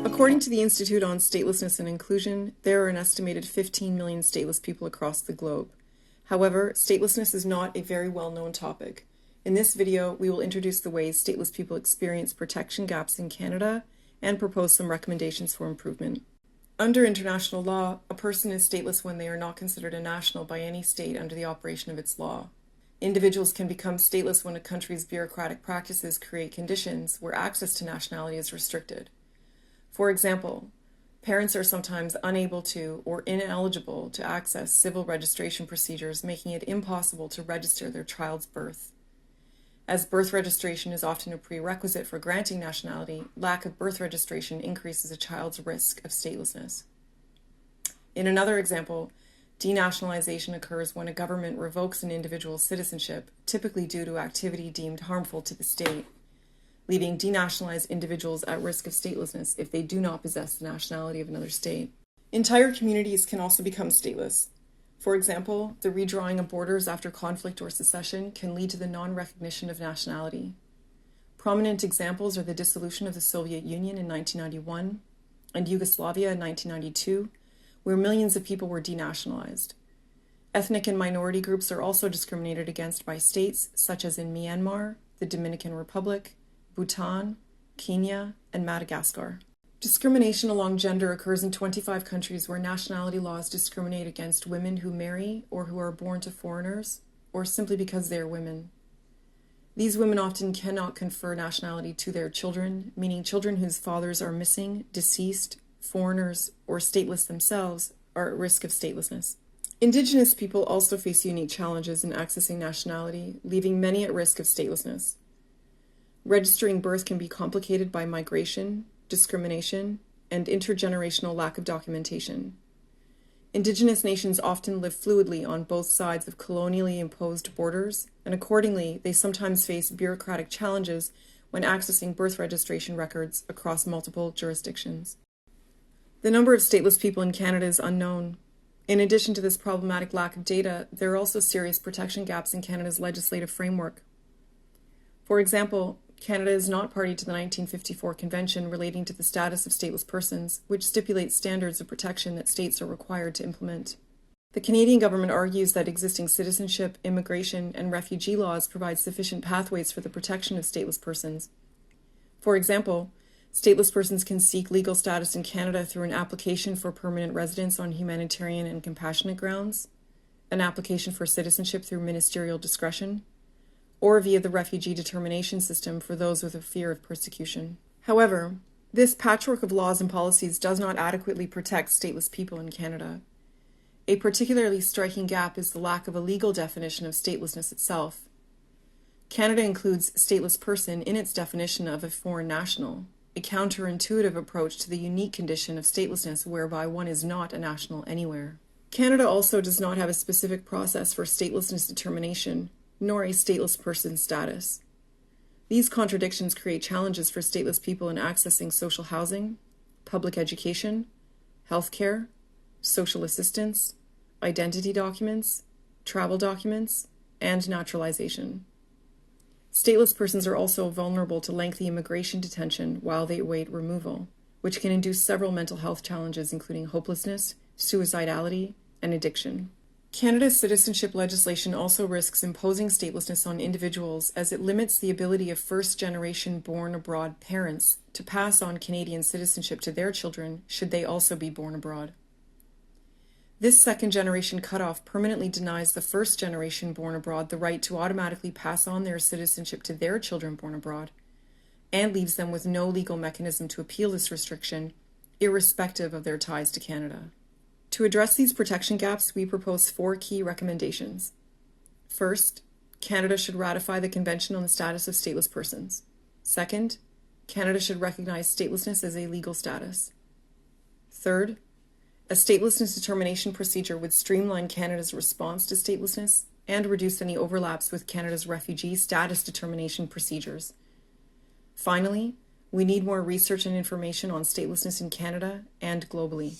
According to the Institute on Statelessness and Inclusion, there are an estimated 15 million stateless people across the globe. However, statelessness is not a very well-known topic. In this video, we will introduce the ways stateless people experience protection gaps in Canada and propose some recommendations for improvement. Under international law, a person is stateless when they are not considered a national by any state under the operation of its law. Individuals can become stateless when a country's bureaucratic practices create conditions where access to nationality is restricted. For example, parents are sometimes unable to or ineligible to access civil registration procedures, making it impossible to register their child's birth. As birth registration is often a prerequisite for granting nationality, lack of birth registration increases a child's risk of statelessness. In another example, denationalization occurs when a government revokes an individual's citizenship, typically due to activity deemed harmful to the state, leaving denationalized individuals at risk of statelessness if they do not possess the nationality of another state. Entire communities can also become stateless. For example, the redrawing of borders after conflict or secession can lead to the non-recognition of nationality. Prominent examples are the dissolution of the Soviet Union in 1991 and Yugoslavia in 1992, where millions of people were denationalized. Ethnic and minority groups are also discriminated against by states such as in Myanmar, the Dominican Republic, Bhutan, Kenya, and Madagascar. Discrimination along gender occurs in 25 countries where nationality laws discriminate against women who marry or who are born to foreigners, or simply because they are women. These women often cannot confer nationality to their children, meaning children whose fathers are missing, deceased, foreigners, or stateless themselves are at risk of statelessness. Indigenous people also face unique challenges in accessing nationality, leaving many at risk of statelessness. Registering birth can be complicated by migration, discrimination, and intergenerational lack of documentation. Indigenous nations often live fluidly on both sides of colonially imposed borders, and accordingly, they sometimes face bureaucratic challenges when accessing birth registration records across multiple jurisdictions. The number of stateless people in Canada is unknown. In addition to this problematic lack of data, there are also serious protection gaps in Canada's legislative framework. For example, Canada is not party to the 1954 Convention relating to the status of stateless persons, which stipulates standards of protection that states are required to implement. The Canadian government argues that existing citizenship, immigration, and refugee laws provide sufficient pathways for the protection of stateless persons. For example, stateless persons can seek legal status in Canada through an application for permanent residence on humanitarian and compassionate grounds, an application for citizenship through ministerial discretion, or via the refugee determination system for those with a fear of persecution. However, this patchwork of laws and policies does not adequately protect stateless people in Canada. A particularly striking gap is the lack of a legal definition of statelessness itself. Canada includes stateless person in its definition of a foreign national, a counterintuitive approach to the unique condition of statelessness whereby one is not a national anywhere. Canada also does not have a specific process for statelessness determination, nor a stateless person status. These contradictions create challenges for stateless people in accessing social housing, public education, healthcare, social assistance, identity documents, travel documents, and naturalization. Stateless persons are also vulnerable to lengthy immigration detention while they await removal, which can induce several mental health challenges including hopelessness, suicidality, and addiction. Canada's citizenship legislation also risks imposing statelessness on individuals as it limits the ability of first-generation born-abroad parents to pass on Canadian citizenship to their children should they also be born abroad. This second-generation cutoff permanently denies the first-generation born abroad the right to automatically pass on their citizenship to their children born abroad, and leaves them with no legal mechanism to appeal this restriction, irrespective of their ties to Canada. To address these protection gaps, we propose 4 key recommendations. First, Canada should ratify the Convention on the Status of Stateless Persons. Second, Canada should recognize statelessness as a legal status. Third, a statelessness determination procedure would streamline Canada's response to statelessness and reduce any overlaps with Canada's refugee status determination procedures. Finally, we need more research and information on statelessness in Canada and globally.